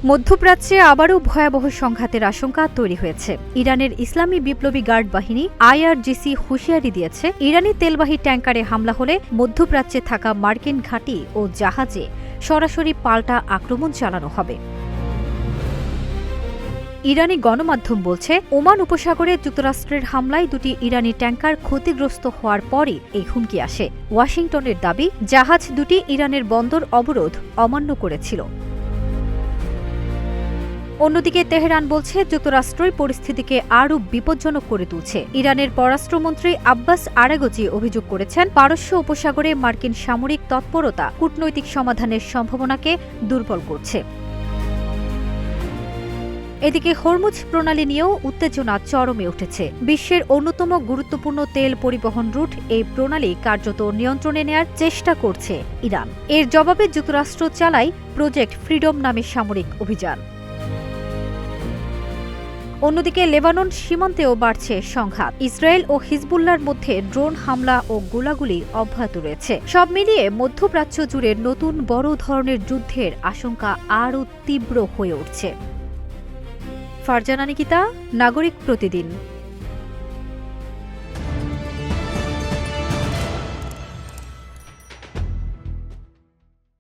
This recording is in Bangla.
মধ্যপ্রাচ্যে আবারও ভয়াবহ সংঘাতের আশঙ্কা তৈরি হয়েছে। ইরানের ইসলামী বিপ্লবী গার্ড বাহিনী IRGC হুঁশিয়ারি দিয়েছে, ইরানি তেলবাহী ট্যাঙ্কারে হামলা হলে মধ্যপ্রাচ্যে থাকা মার্কিন ঘাঁটি ও জাহাজে সরাসরি পাল্টা আক্রমণ চালানো হবে। ইরানি গণমাধ্যম বলছে, ওমান উপসাগরে যুক্তরাষ্ট্রের হামলায় দুটি ইরানি ট্যাঙ্কার ক্ষতিগ্রস্ত হওয়ার পরই এই হুমকি আসে। ওয়াশিংটনের দাবি, জাহাজ দুটি ইরানের বন্দর অবরোধ অমান্য করেছিল। অন্যদিকে তেহরান বলছে, যুক্তরাষ্ট্রই পরিস্থিতিকে আরও বিপজ্জনক করে তুলছে। ইরানের পররাষ্ট্রমন্ত্রী আব্বাস আরাগচি অভিযোগ করেছেন, পারস্য উপসাগরে মার্কিন সামরিক তৎপরতা কূটনৈতিক সমাধানের সম্ভাবনাকে দুর্বল করছে। এদিকে হরমুজ প্রণালী নিয়েও উত্তেজনা চরমে উঠেছে। বিশ্বের অন্যতম গুরুত্বপূর্ণ তেল পরিবহন রুট এই প্রণালী কার্যত নিয়ন্ত্রণে নেয়ার চেষ্টা করছে ইরান। এর জবাবে যুক্তরাষ্ট্র চালায় প্রজেক্ট ফ্রিডম নামে সামরিক অভিযান। অন্যদিকে লেবানন সীমান্তেও বাড়ছে সংঘাত। ইসরায়েল ও হিজবুল্লাহর মধ্যে ড্রোন হামলা ও গোলাগুলি অব্যাহত রয়েছে। সব মিলিয়ে মধ্যপ্রাচ্য জুড়ে নতুন বড় ধরনের যুদ্ধের আশঙ্কা আরও তীব্র হয়ে উঠছে। ফারজানা নিকিতা, নাগরিক প্রতিদিন।